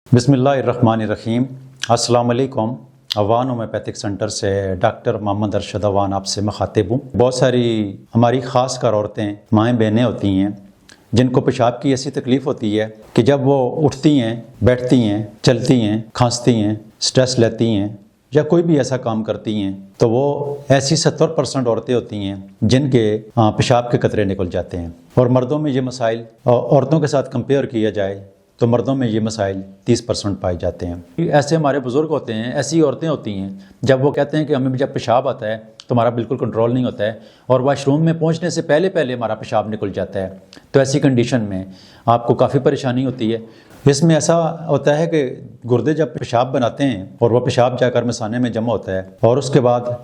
बिस्मिल्लाहिर्रहमानिर्रहीम। अस्सलाम वालेकुम। अवान होम्योपैथिक सेंटर से डॉक्टर मोहम्मद अरशद अवान आपसे मुखातिब हूँ। बहुत सारी हमारी ख़ास कर औरतें माएँ बहनें होती हैं जिनको पेशाब की ऐसी तकलीफ़ होती है कि जब वो उठती हैं, बैठती हैं, चलती हैं, खांसती हैं, स्ट्रेस लेती हैं या कोई भी ऐसा काम करती हैं तो वो ऐसी 70% औरतें होती हैं जिनके पेशाब के कतरे निकल जाते हैं। और मर्दों में ये मसाइल औरतों के साथ कंपेयर किया जाए तो मर्दों में ये मसाइल 30% पाए जाते हैं। ऐसे हमारे बुज़ुर्ग होते हैं, ऐसी औरतें होती हैं जब वो कहते हैं कि हमें जब पेशाब आता है तो हमारा बिल्कुल कंट्रोल नहीं होता है और वाशरूम में पहुंचने से पहले पहले हमारा पेशाब निकल जाता है। तो ऐसी कंडीशन में आपको काफ़ी परेशानी होती है। इसमें ऐसा होता है कि गुर्दे जब पेशाब बनाते हैं और वह पेशाब जाकर मसाने में जमा होता है और उसके बाद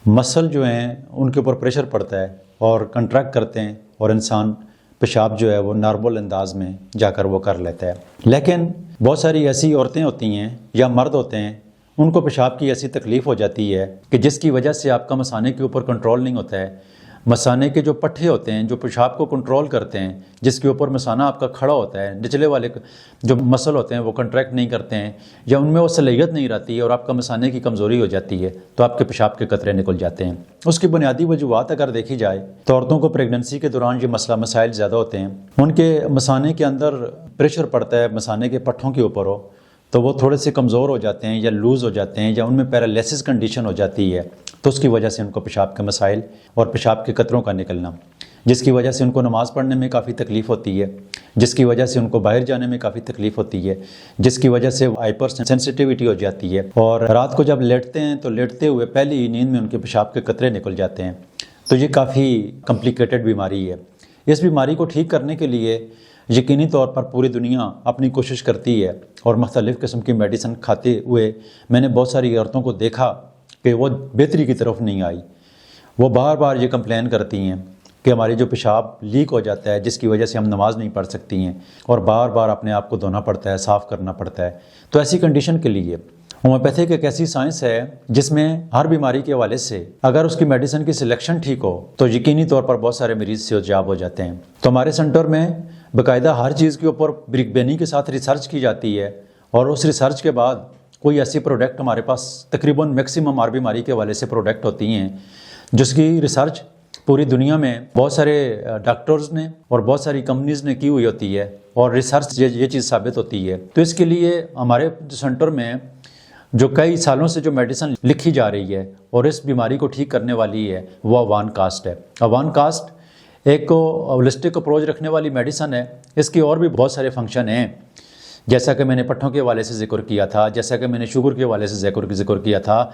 मसल जो हैं उनके ऊपर प्रेशर पड़ता है और कंट्रैक्ट करते हैं और इंसान पेशाब जो है वो नॉर्मल अंदाज में जाकर वो कर लेता है। लेकिन बहुत सारी ऐसी औरतें होती हैं या मर्द होते हैं उनको पेशाब की ऐसी तकलीफ़ हो जाती है कि जिसकी वजह से आपका मसाने के ऊपर कंट्रोल नहीं होता है। मसाने के जो पट्टे होते हैं जो पेशाब को कंट्रोल करते हैं, जिसके ऊपर मसाना आपका खड़ा होता है, निचले वाले जो मसल होते हैं वो कंट्रैक्ट नहीं करते हैं या उनमें वो सलाहियत नहीं रहती है और आपका मसाने की कमज़ोरी हो जाती है तो आपके पेशाब के कतरे निकल जाते हैं। उसकी बुनियादी वजूहत अगर देखी जाए तो औरतों को प्रेगनेंसी के दौरान ये मसाइल ज़्यादा होते हैं। उनके मसाने के अंदर प्रेशर पड़ता है, मसाने के पट्टों के ऊपर हो तो वो थोड़े से कमज़ोर हो जाते हैं या लूज़ हो जाते हैं या उनमें पैरालिसिस कंडीशन हो जाती है तो उसकी वजह से उनको पेशाब के मसाइल और पेशाब के कतरों का निकलना, जिसकी वजह से उनको नमाज़ पढ़ने में काफ़ी तकलीफ़ होती है, जिसकी वजह से उनको बाहर जाने में काफ़ी तकलीफ़ होती है, जिसकी वजह से हाइपर सेंसिटिविटी हो जाती है और रात को जब लेटते हैं तो लेटते हुए पहली ही नींद में उनके पेशाब के कतरे निकल जाते हैं। तो ये काफ़ी कॉम्प्लिकेटेड बीमारी है। इस बीमारी को ठीक करने के लिए यकीनी तौर पर पूरी दुनिया अपनी कोशिश करती है और मुख्तलिफ़ किस्म की मेडिसिन खाते हुए मैंने बहुत सारी औरतों को देखा कि वो बेहतरी की तरफ नहीं आई। वो बार बार ये कंप्लेन करती हैं कि हमारी जो पेशाब लीक हो जाता है जिसकी वजह से हम नमाज नहीं पढ़ सकती हैं और बार बार अपने आप को धोना पड़ता है, साफ़ करना पड़ता है। तो ऐसी कंडीशन के लिए होम्योपैथिक एक ऐसी साइंस है जिसमें हर बीमारी के हवाले से अगर उसकी मेडिसिन की सिलेक्शन ठीक हो तो यकीनी तौर पर बहुत सारे मरीज़ सेहतयाब हो जाते हैं। तो हमारे सेंटर में बाकायदा हर चीज़ के ऊपर ब्रिकबेनी के साथ रिसर्च की जाती है और उस रिसर्च के बाद कोई ऐसी प्रोडक्ट हमारे पास तकरीबन मैक्सिमम हर बीमारी के हवाले से प्रोडक्ट होती हैं जिसकी रिसर्च पूरी दुनिया में बहुत सारे डॉक्टर्स ने और बहुत सारी कंपनीज़ ने की हुई होती है और रिसर्च ये चीज़ साबित होती है। तो इसके लिए हमारे सेंटर में जो कई सालों से जो मेडिसिन लिखी जा रही है और इस बीमारी को ठीक करने वाली है वो अवान कास्ट है। अवान कास्ट एक होलिस्टिक अप्रोच रखने वाली मेडिसिन है। इसके और भी बहुत सारे फंक्शन हैं, जैसा कि मैंने पट्टों के हवाले से जिक्र किया था, जैसा कि मैंने शुगर के हवाले से जिक्र किया था,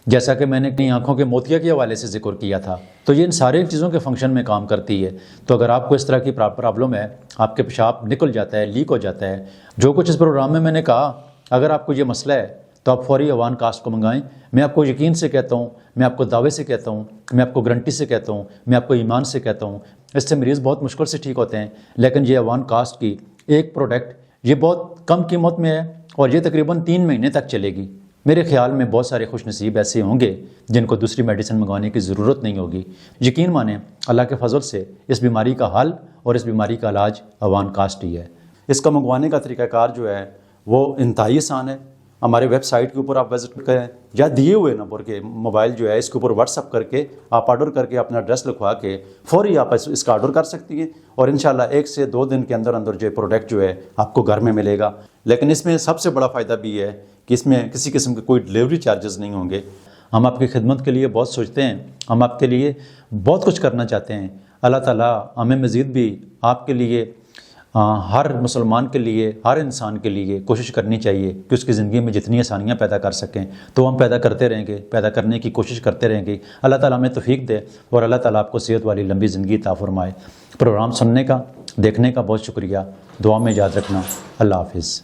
जैसा कि मैंने अपनी आँखों के मोतिया के हवाले से जिक्र किया था। तो ये इन सारे चीज़ों के फंक्शन में काम करती है। तो अगर आपको इस तरह की प्रॉब्लम है, आपके पेशाब निकल जाता है, लीक हो जाता है, जो कुछ इस प्रोग्राम में मैंने कहा, अगर आपको ये मसला है तो आप फौरी अवान कास्ट को मंगाएं। मैं आपको यकीन से कहता हूँ, मैं आपको दावे से कहता हूँ, मैं आपको गारंटी से कहता हूँ, मैं आपको ईमान से कहता हूँ, इससे मरीज़ बहुत मुश्किल से ठीक होते हैं। लेकिन ये अवान कास्ट की एक प्रोडक्ट ये बहुत कम कीमत में है और ये तकरीबन 3 महीने तक चलेगी। मेरे ख्याल में बहुत सारे खुशनसीब ऐसे होंगे जिनको दूसरी मेडिसिन मंगवाने की ज़रूरत नहीं होगी। यकीन माने अल्लाह के फजल से इस बीमारी का हल और इस बीमारी का इलाज अवान कास्ट ही है। इसका मंगवाने का तरीक़ाकार जो है वो इंतहाई आसान है। हमारे वेबसाइट के ऊपर आप विज़िट करें या दिए हुए नंबर के मोबाइल जो है इसके ऊपर व्हाट्सअप करके आप ऑर्डर करके अपना एड्रेस लिखवा के फ़ौरी आप इसका ऑर्डर कर सकती हैं और इंशाल्लाह 1 से 2 दिन के अंदर अंदर जो प्रोडक्ट जो है आपको घर में मिलेगा। लेकिन इसमें सबसे बड़ा फ़ायदा भी है कि इसमें किसी किस्म के कोई डिलीवरी चार्जेस नहीं होंगे। हम आपकी खिदमत के लिए बहुत सोचते हैं, हम आपके लिए बहुत कुछ करना चाहते हैं। अल्लाह ताला हमें मज़ीद भी आपके लिए हर मुसलमान के लिए, हर इंसान के लिए कोशिश करनी चाहिए कि उसकी ज़िंदगी में जितनी आसानियाँ पैदा कर सकें तो हम पैदा करते रहेंगे, पैदा करने की कोशिश करते रहेंगे। अल्लाह ताला हमें तौफीक दे और अल्लाह ताला आपको सेहत वाली लंबी ज़िंदगी अता फरमाए। प्रोग्राम सुनने का, देखने का बहुत शुक्रिया। दुआ में याद रखना। अल्लाह हाफ़िज़।